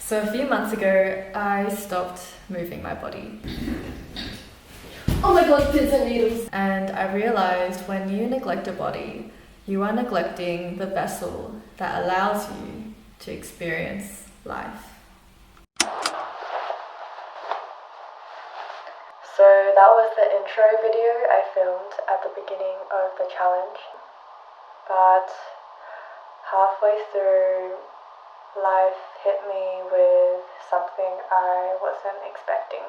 So a few months ago, I stopped moving my body. Oh my god, pins and needles! And I realized when you neglect a body, you are neglecting the vessel that allows you to experience life. So that was the intro video I filmed at the beginning of the challenge. But halfway through, life hit me with something I wasn't expecting.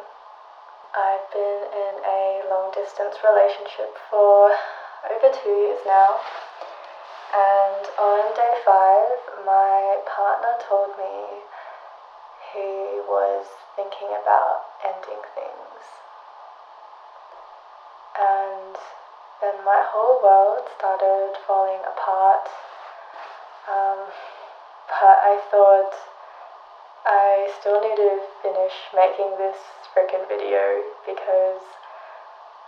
I've been in a long-distance relationship for over 2 years now, and on day 5, my partner told me he was thinking about ending things. And then my whole world started falling apart. But I thought I still need to finish making this freaking video because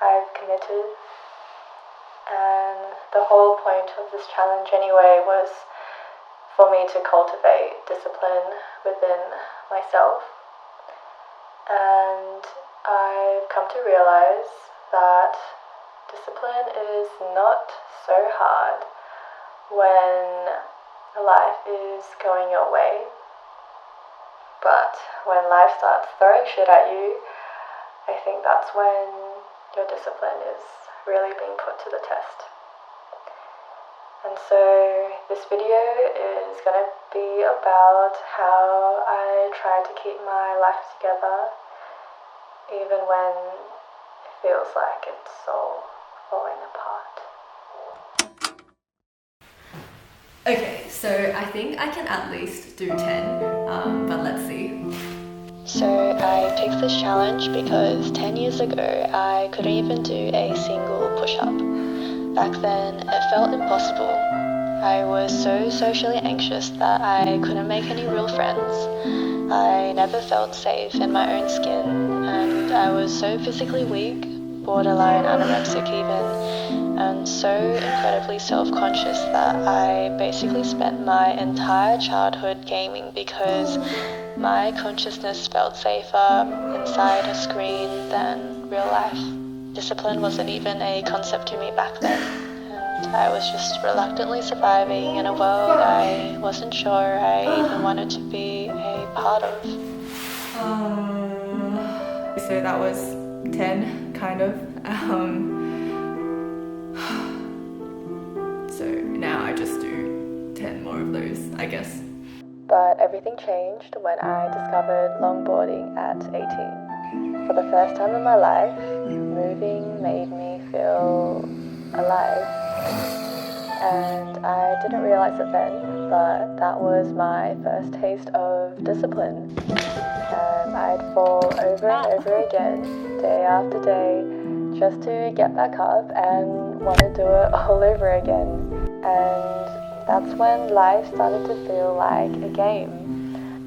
I've committed. And the whole point of this challenge anyway was for me to cultivate discipline within myself. And I've come to realize that discipline is not so hard when life is going your way. But when life starts throwing shit at you, I think that's when your discipline is really being put to the test. And so this video is going to be about how I try to keep my life together even when it feels like it's all falling apart. Okay, so I think I can at least do 10, but let's see. So I picked this challenge because 10 years ago I couldn't even do a single push-up. Back then it felt impossible. I was so socially anxious that I couldn't make any real friends. I never felt safe in my own skin, and I was so physically weak, borderline anorexic even, and so incredibly self-conscious that I basically spent my entire childhood gaming because my consciousness felt safer inside a screen than real life. Discipline wasn't even a concept to me back then, and I was just reluctantly surviving in a world I wasn't sure I even wanted to be a part of. So that was 10, kind of. So now I just do 10 more of those, I guess. But everything changed when I discovered longboarding at 18. For the first time in my life, moving made me feel alive. And I didn't realize it then, but that was my first taste of discipline. And I'd fall over and over again, day after day, just to get back up and want to do it all over again. And that's when life started to feel like a game.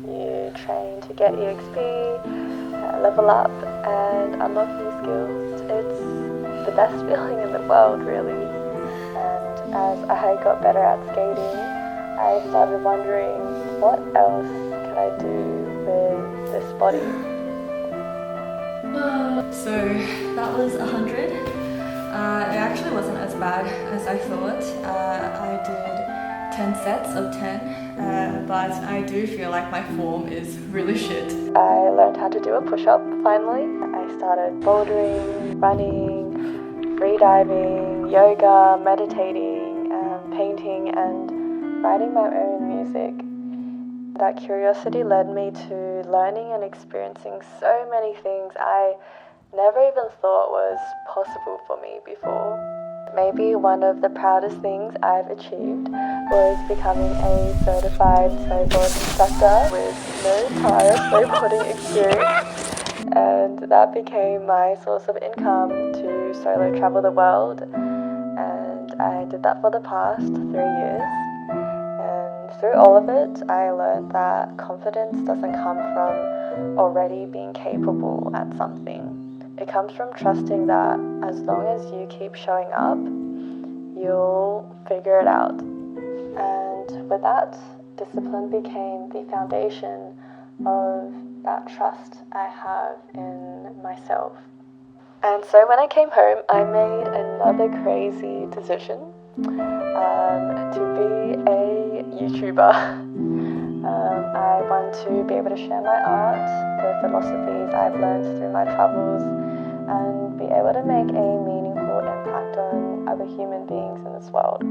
You train to get EXP, level up, and unlock new skills. It's the best feeling in the world, really. And as I got better at skating, I started wondering, what else can I do with this body? So that was 100. It actually wasn't as bad as I thought. I did 10 sets of 10, but I do feel like my form is really shit. I learned how to do a push-up finally. I started bouldering, running, freediving, yoga, meditating, painting, and writing my own music. That curiosity led me to learning and experiencing so many things I never even thought was possible for me before. Maybe one of the proudest things I've achieved was becoming a certified snowboard instructor with no prior snowboarding experience, and that became my source of income to solo travel the world, and I did that for the past 3 years. Through all of it, I learned that confidence doesn't come from already being capable at something. It comes from trusting that as long as you keep showing up, you'll figure it out. And with that, discipline became the foundation of that trust I have in myself. And so when I came home, I made another crazy decision to be a YouTuber. I want to be able to share my art, the philosophies I've learned through my travels, and be able to make a meaningful impact on other human beings in this world.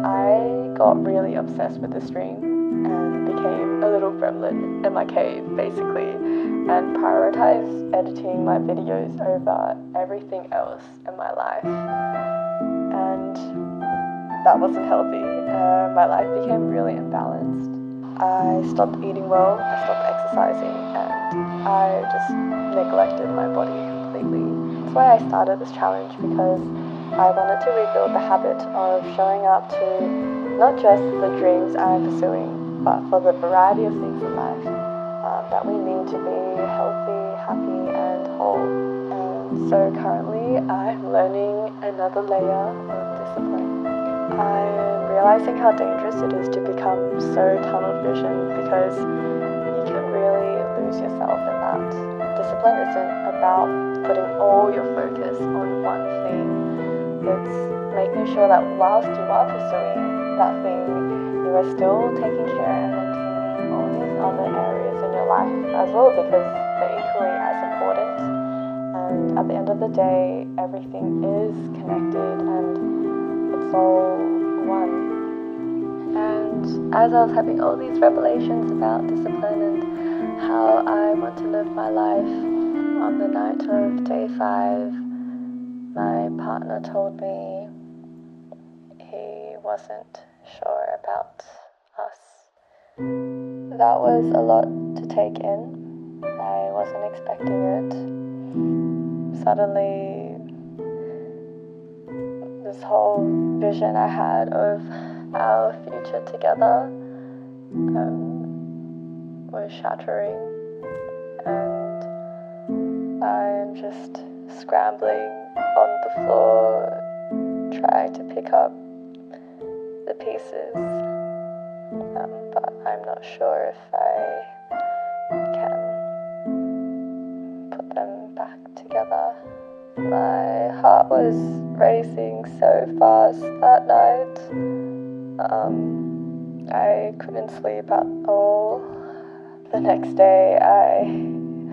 I got really obsessed with this dream and became a little gremlin in my cave, basically, and prioritized editing my videos over everything else in my life. And that wasn't healthy. My life became really imbalanced. I stopped eating well, I stopped exercising, and I just neglected my body completely. That's why I started this challenge, because I wanted to rebuild the habit of showing up to not just the dreams I'm pursuing, but for the variety of things in life that we need to be healthy, happy, and whole. And so currently I'm learning another layer of discipline. I'm realizing how dangerous it is to become so tunnel vision, because you can really lose yourself in that. Discipline isn't about putting all your focus on one thing. It's making sure that whilst you are pursuing that thing, you are still taking care and maintaining all these other areas in your life as well, because they're equally as important. And at the end of the day, everything is connected and it's all one. And as I was having all these revelations about discipline and how I want to live my life, on the night of day 5, my partner told me he wasn't sure about us. That was a lot to take in. I wasn't expecting it. Suddenly, this whole vision I had of our future together was shattering, and I'm just scrambling on the floor, trying to pick up the pieces, but I'm not sure if I can put them back together. My heart was racing so fast that night. I couldn't sleep at all. The next day I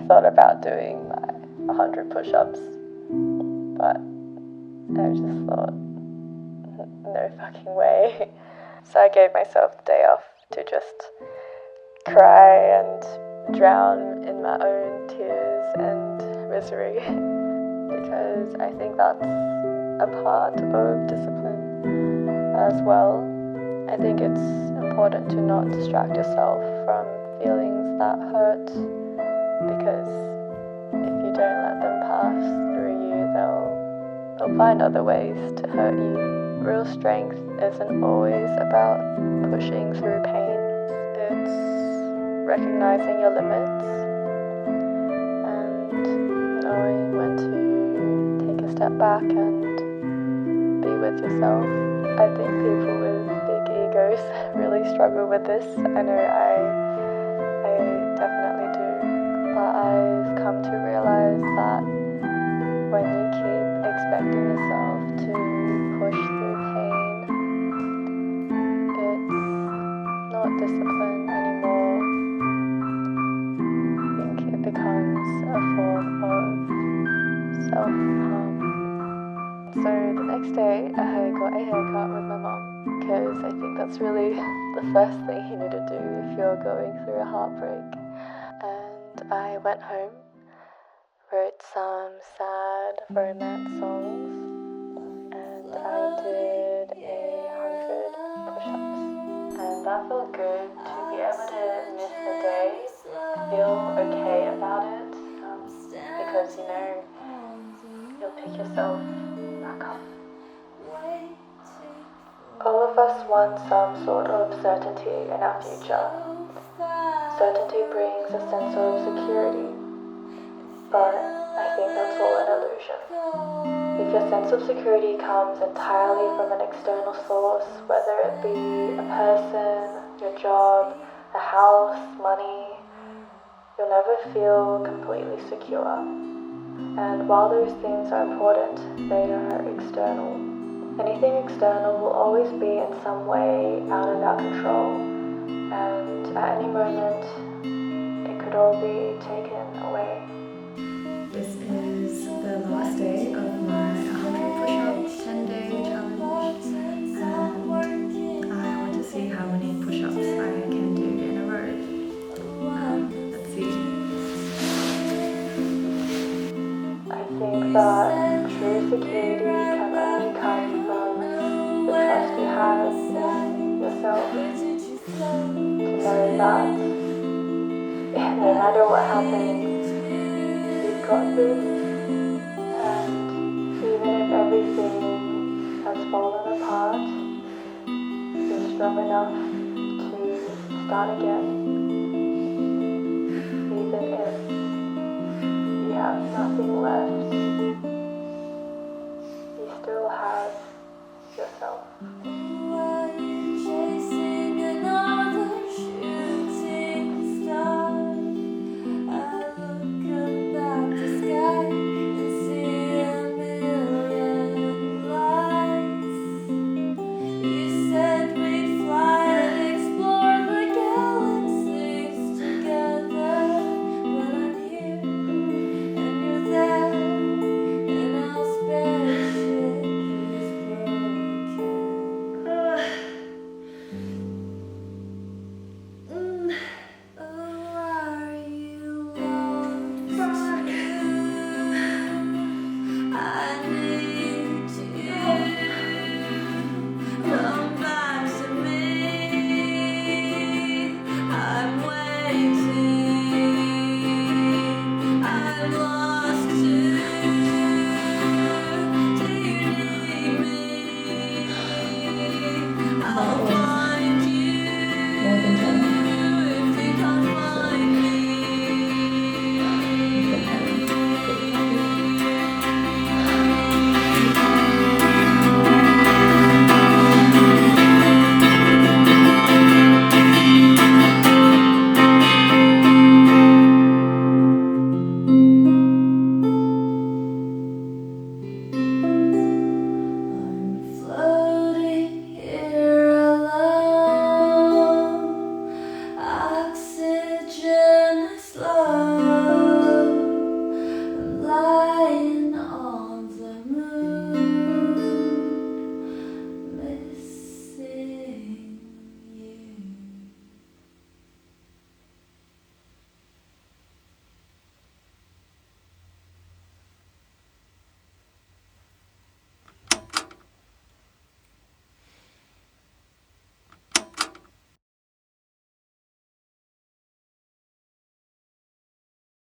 thought about doing my 100 push-ups, but I just thought, no fucking way. So I gave myself the day off to just cry and drown in my own tears and misery, because I think that's a part of discipline as well. I think it's important to not distract yourself from feelings that hurt, because if you don't let them pass through you, they'll find other ways to hurt you. Real strength isn't always about pushing through pain. It's recognizing your limits and knowing when to take a step back and be with yourself. I think people with big egos really struggle with this. I know I definitely do. But I've come to realize that when you keep expecting yourself to push through pain, it's not discipline anymore. I think it becomes a form of self-harm. So the next day I got a haircut with my mom, because I think that's really the first thing you need to do if you're going through a heartbreak. And I went home, wrote some sad romance songs, and I did 100 push-ups. And that felt good, to be able to miss the day, feel okay about it, because you'll pick yourself back up. All of us want some sort of certainty in our future. Certainty brings a sense of security, but I think that's all an illusion. If your sense of security comes entirely from an external source, whether it be a person, your job, a house, money, you'll never feel completely secure. And while those things are important, they are external. Anything external will always be in some way out of our control, and at any moment, it could all be taken away. This is the last day of my 100 push-up 10-day challenge, and I want to see how many push-ups I can do in a row. Let's see. I think that true security can only come from the trust you have in yourself, to know that no matter what happens, you've got this, and even if everything has fallen apart, you're strong enough to start again.